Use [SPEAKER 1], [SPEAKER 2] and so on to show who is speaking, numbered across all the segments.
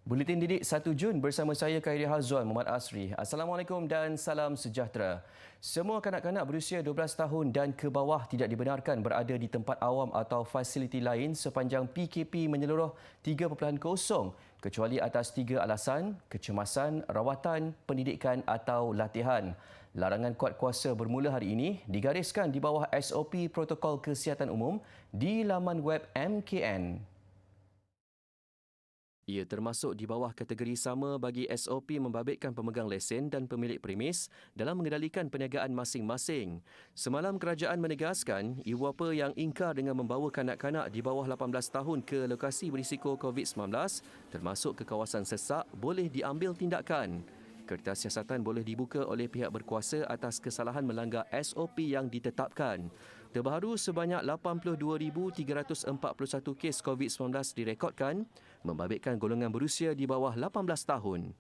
[SPEAKER 1] Buletin Didik 1 Jun bersama saya Khairi Hazwan Muhammad Asri. Assalamualaikum dan salam sejahtera. Semua kanak-kanak berusia 12 tahun dan ke bawah tidak dibenarkan berada di tempat awam atau fasiliti lain sepanjang PKP menyeluruh 3.0 kecuali atas 3 alasan: kecemasan, rawatan, pendidikan atau latihan. Larangan kuat kuasa bermula hari ini digariskan di bawah SOP Protokol Kesihatan Umum di laman web MKN. Ia termasuk di bawah kategori sama bagi SOP membabitkan pemegang lesen dan pemilik premis dalam mengendalikan perniagaan masing-masing. Semalam kerajaan menegaskan ibu bapa yang ingkar dengan membawa kanak-kanak di bawah 18 tahun ke lokasi berisiko COVID-19 termasuk ke kawasan sesak boleh diambil tindakan. Kertas siasatan boleh dibuka oleh pihak berkuasa atas kesalahan melanggar SOP yang ditetapkan. Terbaru sebanyak 82,341 kes COVID-19 direkodkan, membabitkan golongan berusia di bawah 18 tahun.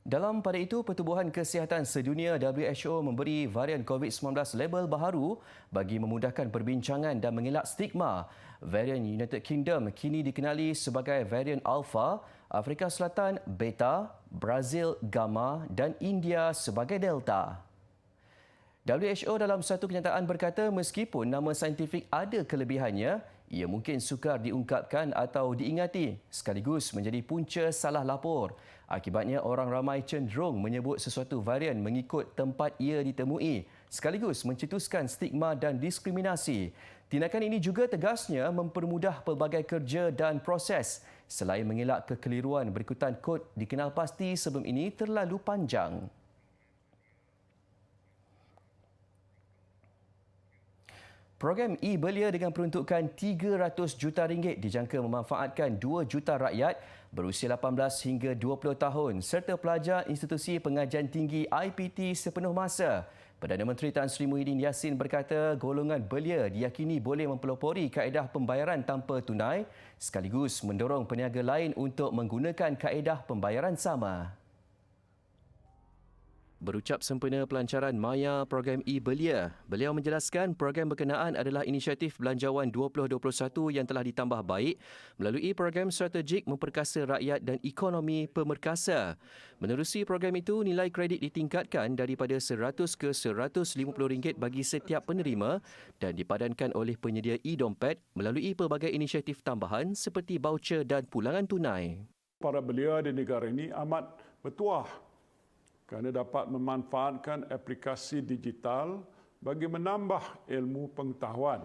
[SPEAKER 1] Dalam pada itu, Pertubuhan Kesihatan Sedunia WHO memberi varian COVID-19 label baharu bagi memudahkan perbincangan dan mengelak stigma. Varian United Kingdom kini dikenali sebagai varian Alpha, Afrika Selatan Beta, Brazil Gamma dan India sebagai Delta. WHO dalam satu kenyataan berkata meskipun nama saintifik ada kelebihannya, ia mungkin sukar diungkapkan atau diingati sekaligus menjadi punca salah lapor. Akibatnya orang ramai cenderung menyebut sesuatu varian mengikut tempat ia ditemui sekaligus mencetuskan stigma dan diskriminasi. Tindakan ini juga tegasnya mempermudah pelbagai kerja dan proses selain mengelak kekeliruan berikutan kod dikenal pasti sebelum ini terlalu panjang. Program e-Belia dengan peruntukan RM300 juta dijangka memanfaatkan 2 juta rakyat berusia 18 hingga 20 tahun serta pelajar institusi pengajian tinggi IPT sepenuh masa. Perdana Menteri Tan Sri Muhyiddin Yassin berkata golongan belia diyakini boleh mempelopori kaedah pembayaran tanpa tunai sekaligus mendorong peniaga lain untuk menggunakan kaedah pembayaran sama. Berucap sempena pelancaran maya program e-Belia, beliau menjelaskan program berkenaan adalah inisiatif Belanjawan 2021 yang telah ditambah baik melalui program strategik memperkasa rakyat dan ekonomi pemerkasa. Menerusi program itu, nilai kredit ditingkatkan daripada RM100 ke RM150 bagi setiap penerima dan dipadankan oleh penyedia e-dompet melalui pelbagai inisiatif tambahan seperti baucer dan pulangan tunai.
[SPEAKER 2] Para belia di negara ini amat bertuah kerana dapat memanfaatkan aplikasi digital bagi menambah ilmu pengetahuan,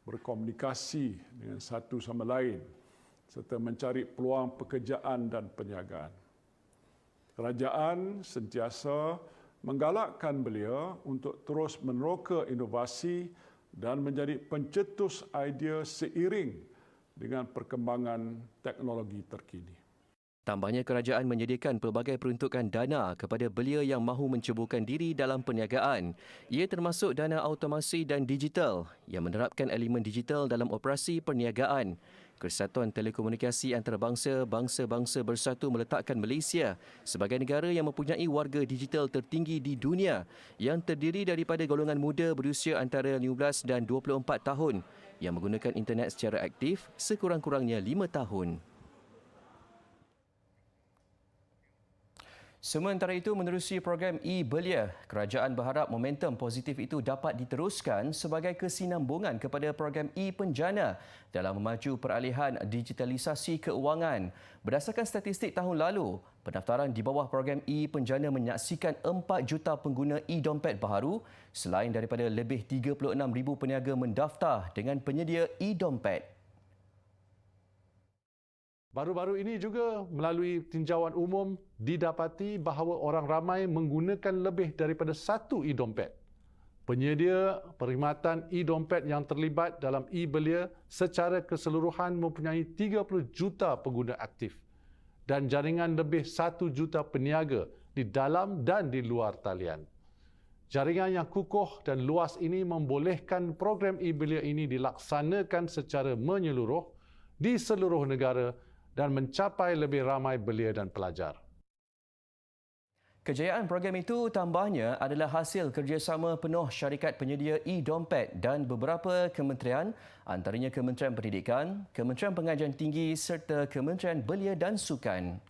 [SPEAKER 2] berkomunikasi dengan satu sama lain serta mencari peluang pekerjaan dan perniagaan. Kerajaan sentiasa menggalakkan belia untuk terus meneroka inovasi dan menjadi pencetus idea seiring dengan perkembangan teknologi terkini.
[SPEAKER 1] Tambahnya, kerajaan menyediakan pelbagai peruntukan dana kepada belia yang mahu menceburkan diri dalam perniagaan. Ia termasuk dana automasi dan digital yang menerapkan elemen digital dalam operasi perniagaan. Kesatuan Telekomunikasi Antarabangsa Bangsa-Bangsa Bersatu meletakkan Malaysia sebagai negara yang mempunyai warga digital tertinggi di dunia yang terdiri daripada golongan muda berusia antara 15 dan 24 tahun yang menggunakan internet secara aktif sekurang-kurangnya 5 tahun. Sementara itu, menerusi program e-Belia, kerajaan berharap momentum positif itu dapat diteruskan sebagai kesinambungan kepada program e-Penjana dalam memaju peralihan digitalisasi keuangan. Berdasarkan statistik tahun lalu, pendaftaran di bawah program e-Penjana menyaksikan 4 juta pengguna e-dompet baharu selain daripada lebih 36,000 peniaga mendaftar dengan penyedia e-dompet.
[SPEAKER 3] Baru-baru ini juga melalui tinjauan umum didapati bahawa orang ramai menggunakan lebih daripada satu e-dompet. Penyedia perkhidmatan e-dompet yang terlibat dalam e-Belia secara keseluruhan mempunyai 30 juta pengguna aktif dan jaringan lebih 1 juta peniaga di dalam dan di luar talian. Jaringan yang kukuh dan luas ini membolehkan program e-Belia ini dilaksanakan secara menyeluruh di seluruh negara dan mencapai lebih ramai belia dan pelajar.
[SPEAKER 1] Kejayaan program itu tambahnya adalah hasil kerjasama penuh syarikat penyedia e-dompet dan beberapa kementerian, antaranya Kementerian Pendidikan, Kementerian Pengajian Tinggi serta Kementerian Belia dan Sukan.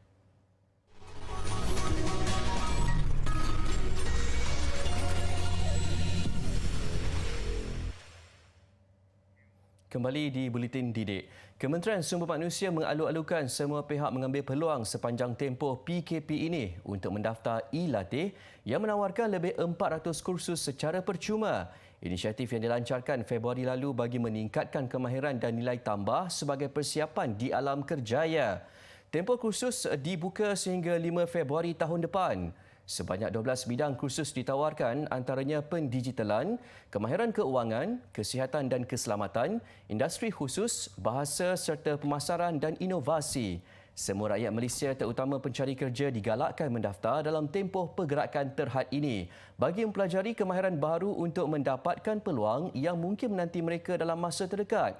[SPEAKER 1] Kembali di Buletin Didik. Kementerian Sumber Manusia mengalu-alukan semua pihak mengambil peluang sepanjang tempoh PKP ini untuk mendaftar e-latih yang menawarkan lebih 400 kursus secara percuma. Inisiatif yang dilancarkan Februari lalu bagi meningkatkan kemahiran dan nilai tambah sebagai persiapan di alam kerjaya. Tempoh kursus dibuka sehingga 5 Februari tahun depan. Sebanyak 12 bidang kursus ditawarkan, antaranya pendigitalan, kemahiran keuangan, kesihatan dan keselamatan, industri khusus, bahasa serta pemasaran dan inovasi. Semua rakyat Malaysia terutama pencari kerja digalakkan mendaftar dalam tempoh pergerakan terhad ini bagi mempelajari kemahiran baru untuk mendapatkan peluang yang mungkin menanti mereka dalam masa terdekat.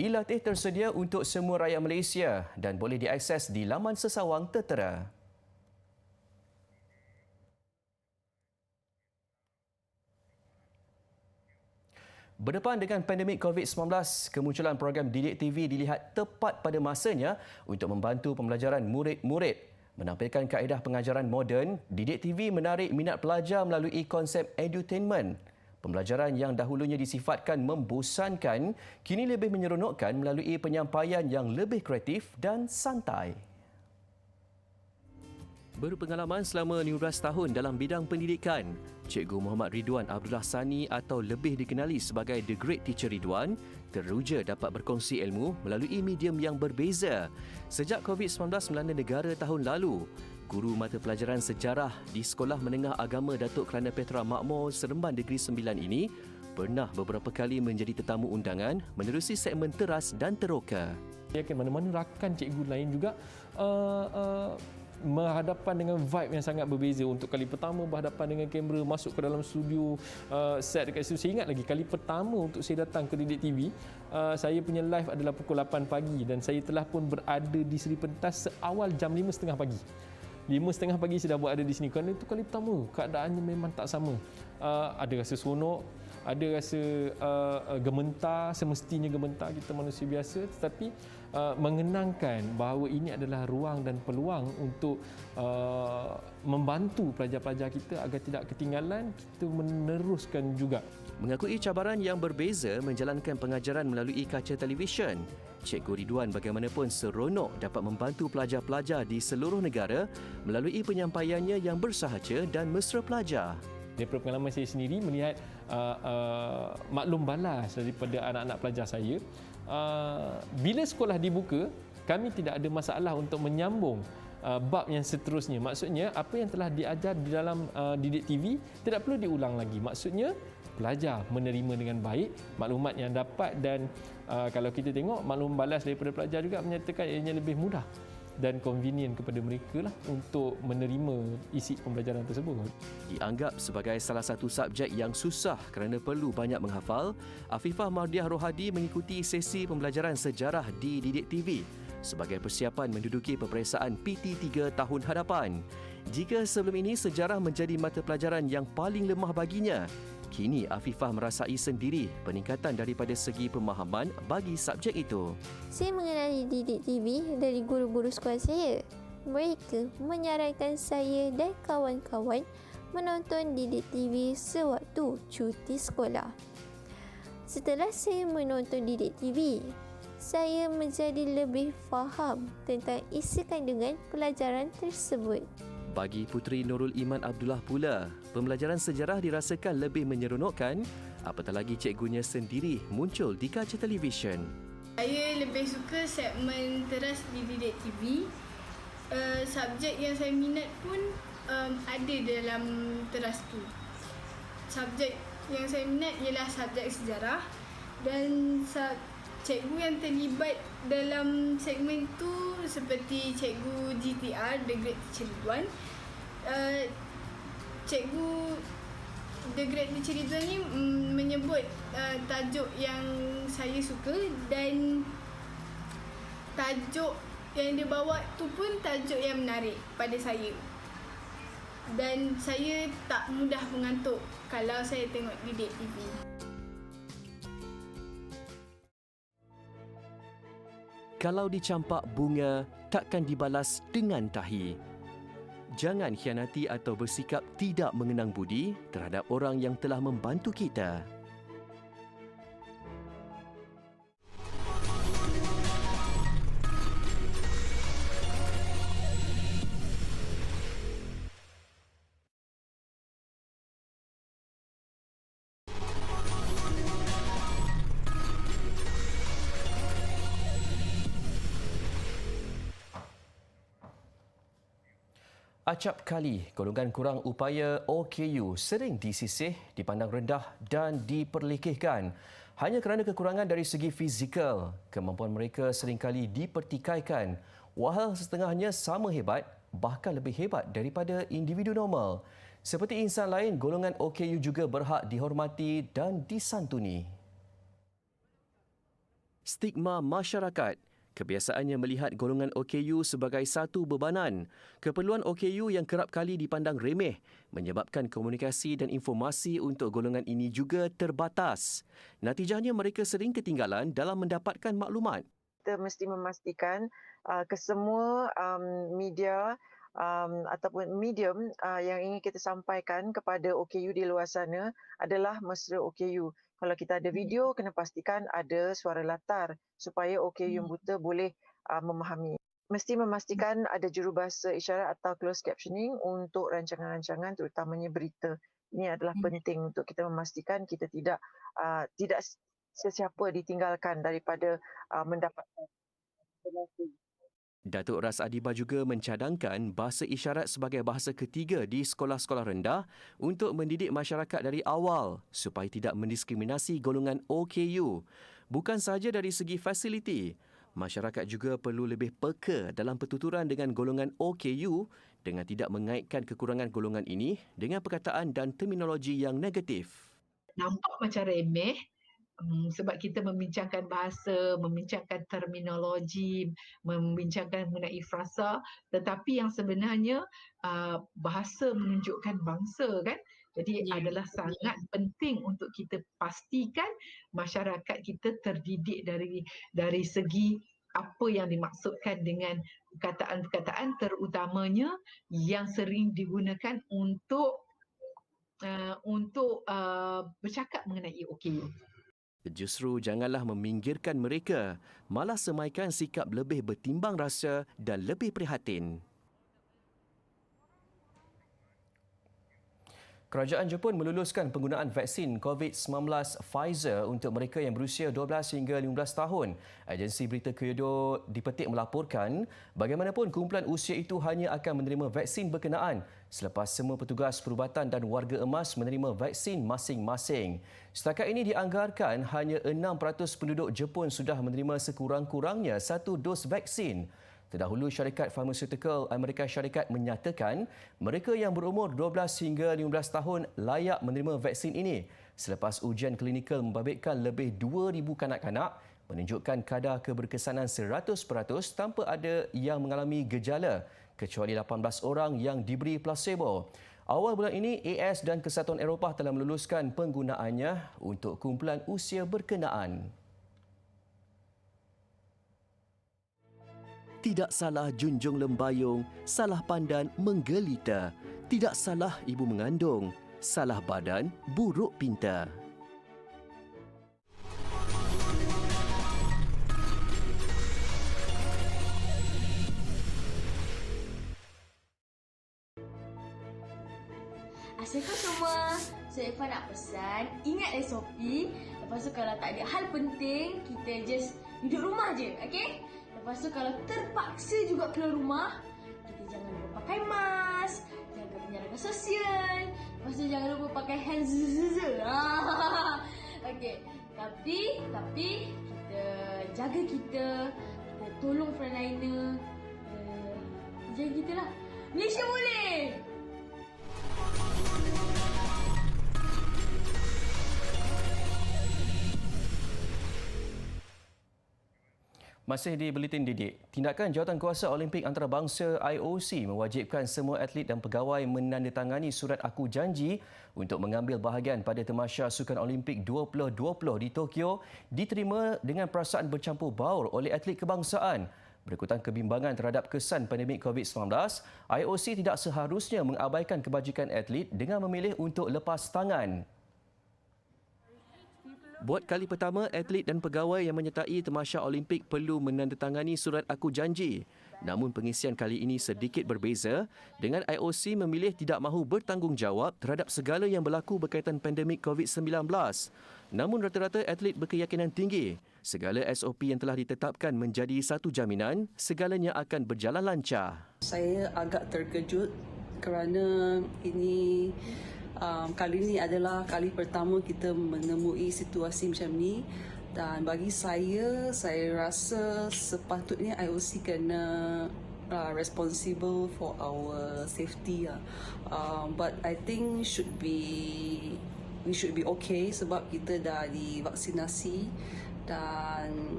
[SPEAKER 1] E-latih tersedia untuk semua rakyat Malaysia dan boleh diakses di laman sesawang tertera. Berdepan dengan pandemik COVID-19, kemunculan program Didik TV dilihat tepat pada masanya untuk membantu pembelajaran murid-murid. Menampilkan kaedah pengajaran moden, Didik TV menarik minat pelajar melalui konsep edutainment. Pembelajaran yang dahulunya disifatkan membosankan, kini lebih menyeronokkan melalui penyampaian yang lebih kreatif dan santai. Berpengalaman selama 15 tahun dalam bidang pendidikan, Cikgu Muhammad Ridwan Abdullah Sani atau lebih dikenali sebagai The Great Teacher Ridwan teruja dapat berkongsi ilmu melalui medium yang berbeza. Sejak COVID-19 melanda negara tahun lalu, guru mata pelajaran sejarah di Sekolah Menengah Agama Datuk Kelana Petra Makmur Seremban Negeri Sembilan ini pernah beberapa kali menjadi tetamu undangan menerusi segmen Teras dan Teroka.
[SPEAKER 4] Yakin mana-mana rakan cikgu lain juga berhadapan dengan vibe yang sangat berbeza. Untuk kali pertama berhadapan dengan kamera, masuk ke dalam studio, set dekat studio. Saya ingat lagi kali pertama untuk saya datang ke Didik TV, saya punya live adalah pukul 8 pagi dan saya telah pun berada di Seri Pentas seawal jam 5.30 pagi. 5.30 pagi saya dah berada di sini kerana itu kali pertama. Keadaannya memang tak sama. Ada rasa seronok, ada rasa gementar, semestinya gementar kita manusia biasa, tetapi mengenangkan bahawa ini adalah ruang dan peluang untuk membantu pelajar-pelajar kita agar tidak ketinggalan, kita meneruskan juga.
[SPEAKER 1] Mengakui cabaran yang berbeza menjalankan pengajaran melalui kaca televisyen, Cikgu Ridwan bagaimanapun seronok dapat membantu pelajar-pelajar di seluruh negara melalui penyampaiannya yang bersahaja dan mesra pelajar.
[SPEAKER 4] Daripada pengalaman saya sendiri melihat maklum balas daripada anak-anak pelajar saya, bila sekolah dibuka, kami tidak ada masalah untuk menyambung bab yang seterusnya. Maksudnya apa yang telah diajar di dalam Didik TV tidak perlu diulang lagi. Maksudnya pelajar menerima dengan baik maklumat yang dapat dan kalau kita tengok maklum balas daripada pelajar juga menyatakan ianya lebih mudah dan convenient kepada mereka lah untuk menerima isi pembelajaran tersebut.
[SPEAKER 1] Dianggap sebagai salah satu subjek yang susah kerana perlu banyak menghafal, Afifah Mardiah Rohadi mengikuti sesi pembelajaran sejarah di Didik TV sebagai persiapan menduduki peperiksaan PT3 tahun hadapan. Jika sebelum ini sejarah menjadi mata pelajaran yang paling lemah baginya, kini Afifah merasai sendiri peningkatan daripada segi pemahaman bagi subjek itu.
[SPEAKER 5] Saya mengenali Didik TV dari guru-guru sekolah saya. Mereka menyarankan saya dan kawan-kawan menonton Didik TV sewaktu cuti sekolah. Setelah saya menonton Didik TV, saya menjadi lebih faham tentang isi kandungan pelajaran tersebut.
[SPEAKER 1] Bagi Puteri Nurul Iman Abdullah pula, pembelajaran sejarah dirasakan lebih menyeronokkan apatah lagi cikgunya sendiri muncul di kaca televisyen.
[SPEAKER 6] Saya lebih suka segmen Teras di Didik TV. Subjek yang saya minat pun ada dalam Teras tu. Subjek yang saya minat ialah subjek sejarah dan cikgu yang terlibat dalam segmen tu seperti cikgu GTR, The Great Teacher Ridwan. Cikgu The Great Teacher Ridwan ni menyebut tajuk yang saya suka dan tajuk yang dia bawa tu pun tajuk yang menarik pada saya. dan saya tak mudah mengantuk kalau saya tengok Didik TV.
[SPEAKER 1] Kalau dicampak bunga, takkan dibalas dengan tahi. Jangan khianati atau bersikap tidak mengenang budi terhadap orang yang telah membantu kita. Acap kali golongan kurang upaya OKU sering disisih, dipandang rendah dan diperlekehkan. Hanya kerana kekurangan dari segi fizikal, kemampuan mereka seringkali dipertikaikan. Walhal setengahnya sama hebat, bahkan lebih hebat daripada individu normal. Seperti insan lain, golongan OKU juga berhak dihormati dan disantuni. Stigma masyarakat. Kebiasaannya melihat golongan OKU sebagai satu bebanan. Keperluan OKU yang kerap kali dipandang remeh menyebabkan komunikasi dan informasi untuk golongan ini juga terbatas. Natijahnya mereka sering ketinggalan dalam mendapatkan maklumat.
[SPEAKER 7] Kita mesti memastikan kesemua media ataupun medium yang ingin kita sampaikan kepada OKU di luar sana adalah mesra OKU. Kalau kita ada video, kena pastikan ada suara latar supaya OKU yang buta boleh memahami. Mesti memastikan ada jurubahasa isyarat atau closed captioning untuk rancangan-rancangan terutamanya berita. Ini adalah penting untuk kita memastikan kita tidak sesiapa ditinggalkan daripada mendapatkan informasi.
[SPEAKER 1] Datuk Ras Adiba juga mencadangkan bahasa isyarat sebagai bahasa ketiga di sekolah-sekolah rendah untuk mendidik masyarakat dari awal supaya tidak mendiskriminasi golongan OKU. Bukan sahaja dari segi fasiliti, masyarakat juga perlu lebih peka dalam pertuturan dengan golongan OKU dengan tidak mengaitkan kekurangan golongan ini dengan perkataan dan terminologi yang negatif.
[SPEAKER 8] Nampak macam remeh, sebab kita membincangkan bahasa, membincangkan terminologi, membincangkan mengenai frasa, tetapi yang sebenarnya bahasa menunjukkan bangsa kan. Jadi adalah sangat penting untuk kita pastikan masyarakat kita terdidik dari segi apa yang dimaksudkan dengan perkataan-perkataan terutamanya yang sering digunakan untuk bercakap mengenai OKU.
[SPEAKER 1] Justru janganlah meminggirkan mereka, malah semaikan sikap lebih bertimbang rasa dan lebih prihatin. Kerajaan Jepun meluluskan penggunaan vaksin COVID-19 Pfizer untuk mereka yang berusia 12 hingga 15 tahun. Agensi berita Kyodo dipetik melaporkan bagaimanapun kumpulan usia itu hanya akan menerima vaksin berkenaan selepas semua petugas perubatan dan warga emas menerima vaksin masing-masing. Setakat ini dianggarkan hanya 6% penduduk Jepun sudah menerima sekurang-kurangnya satu dos vaksin. Terdahulu, syarikat farmaseutical Amerika Syarikat menyatakan mereka yang berumur 12 hingga 15 tahun layak menerima vaksin ini selepas ujian klinikal membabitkan lebih 2,000 kanak-kanak menunjukkan kadar keberkesanan 100% tanpa ada yang mengalami gejala kecuali 18 orang yang diberi placebo. Awal bulan ini, AS dan Kesatuan Eropah telah meluluskan penggunaannya untuk kumpulan usia berkenaan. Tidak salah junjung lembayung, salah pandan menggelita. Tidak salah ibu mengandung, salah badan buruk pinta.
[SPEAKER 9] Assalamualaikum semua. So Eva nak pesan, ingat SOP. Lepas tu kalau tak ada hal penting, kita just duduk rumah je, okey? Lepas tu kalau terpaksa juga keluar rumah, kita jangan lupa pakai mask, jaga penjarakan sosial. Lepas tu jangan lupa pakai hand sanitizer. Okey. Tapi kita jaga kita tolong frontliner. Jaga kita lah. Malaysia boleh.
[SPEAKER 1] Masih di Buletin Didik, tindakan Jawatankuasa Olimpik Antarabangsa IOC mewajibkan semua atlet dan pegawai menandatangani surat aku janji untuk mengambil bahagian pada Tamasya Sukan Olimpik 2020 di Tokyo diterima dengan perasaan bercampur baur oleh atlet kebangsaan. Berikutan kebimbangan terhadap kesan pandemik COVID-19, IOC tidak seharusnya mengabaikan kebajikan atlet dengan memilih untuk lepas tangan. Buat kali pertama, atlet dan pegawai yang menyertai Tamasya Olimpik perlu menandatangani surat aku janji. Namun pengisian kali ini sedikit berbeza dengan IOC memilih tidak mahu bertanggungjawab terhadap segala yang berlaku berkaitan pandemik COVID-19. Namun rata-rata atlet berkeyakinan tinggi segala SOP yang telah ditetapkan menjadi satu jaminan segalanya akan berjalan lancar.
[SPEAKER 10] Saya agak terkejut kerana ini kali ini adalah kali pertama kita menemui situasi macam ni, dan bagi saya rasa sepatutnya IOC kena responsible for our safety. But I think we should be okay sebab kita dah divaksinasi, dan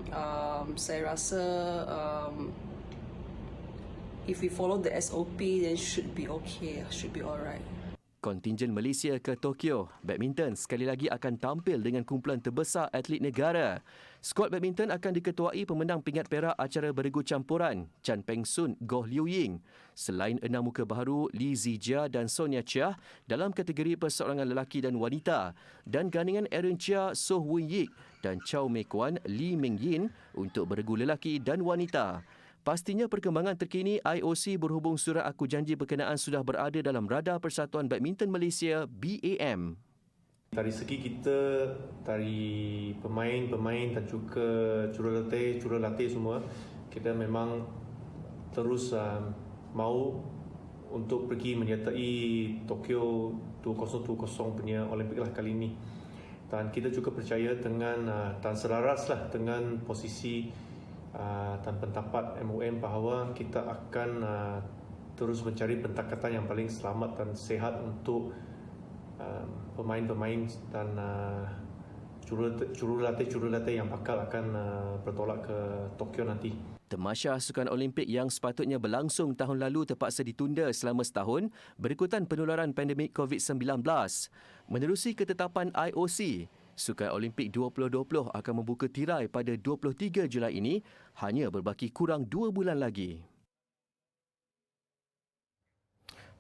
[SPEAKER 10] saya rasa if we follow the SOP then should be okay, should be alright.
[SPEAKER 1] Kontingen Malaysia ke Tokyo badminton sekali lagi akan tampil dengan kumpulan terbesar atlet negara. Skuad badminton akan diketuai pemenang pingat perak acara beregu campuran Chan Peng Sun Goh Liu Ying. Selain 6 muka baharu Li Zijia dan Sonia Chia dalam kategori perseorangan lelaki dan wanita, dan gandingan Aaron Chia, Soh Wun Yik dan Chow Mei Kwan Lee Meng Yin untuk beregu lelaki dan wanita. Pastinya perkembangan terkini IOC berhubung surat aku janji berkenaan sudah berada dalam radar Persatuan Badminton Malaysia BAM.
[SPEAKER 11] Dari segi kita, dari pemain dan juga jurulatih semua, kita memang terus mahu untuk pergi menyertai Tokyo 2020 punya Olimpik lah kali ini. Dan kita juga percaya dengan dan selaraslah dengan posisi dan pendapat MOM bahawa kita akan terus mencari pendekatan yang paling selamat dan sihat untuk pemain-pemain dan jurulatih yang bakal akan bertolak ke Tokyo nanti.
[SPEAKER 1] Tamasya Sukan Olimpik yang sepatutnya berlangsung tahun lalu terpaksa ditunda selama setahun berikutan penularan pandemik COVID-19. Menerusi ketetapan IOC, Sukan Olimpik 2020 akan membuka tirai pada 23 Julai ini, hanya berbaki kurang 2 bulan lagi.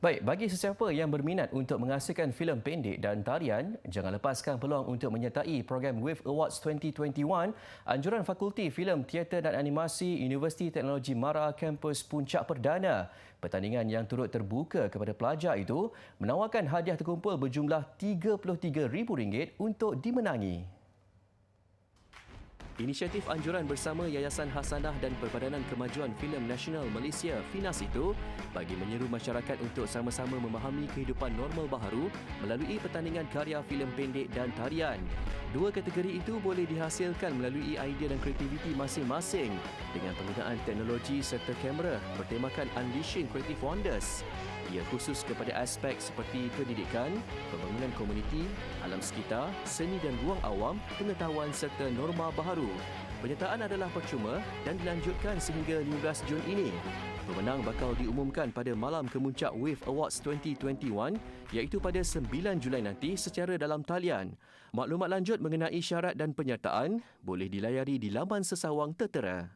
[SPEAKER 1] Baik, bagi sesiapa yang berminat untuk menghasilkan filem pendek dan tarian, jangan lepaskan peluang untuk menyertai program WAVE Awards 2021, anjuran Fakulti Filem, Teater dan Animasi Universiti Teknologi Mara Kampus Puncak Perdana. Pertandingan yang turut terbuka kepada pelajar itu menawarkan hadiah terkumpul berjumlah RM33,000 untuk dimenangi. Inisiatif anjuran bersama Yayasan Hasanah dan Perbadanan Kemajuan Filem Nasional Malaysia FINAS itu bagi menyeru masyarakat untuk sama-sama memahami kehidupan normal baharu melalui pertandingan karya filem pendek dan tarian. Dua kategori itu boleh dihasilkan melalui idea dan kreativiti masing-masing dengan penggunaan teknologi serta kamera bertemakan Unleashing Creative Wonders. Ia khusus kepada aspek seperti pendidikan, pembangunan komuniti, alam sekitar, seni dan ruang awam, pengetahuan serta norma baharu. Penyertaan adalah percuma dan dilanjutkan sehingga 15 Jun ini. Pemenang bakal diumumkan pada malam kemuncak WAVE Awards 2021 iaitu pada 9 Julai nanti secara dalam talian. Maklumat lanjut mengenai syarat dan penyertaan boleh dilayari di laman sesawang tertera.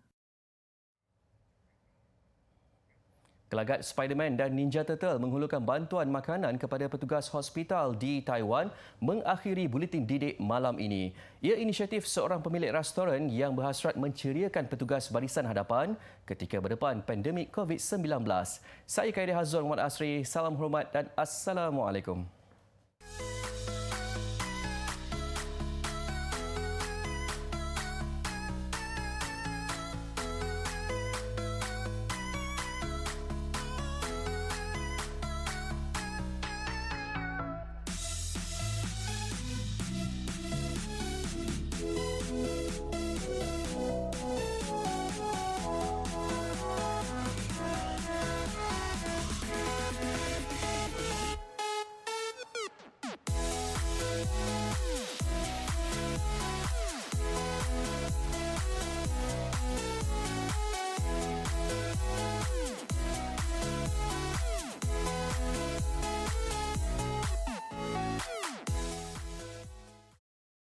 [SPEAKER 1] Gelagat Spiderman dan Ninja Turtle menghulurkan bantuan makanan kepada petugas hospital di Taiwan mengakhiri Buletin Didik malam ini. Ia inisiatif seorang pemilik restoran yang berhasrat menceriakan petugas barisan hadapan ketika berdepan pandemik COVID-19. Saya Khairi Hazwan Muhammad Asri, salam hormat dan Assalamualaikum.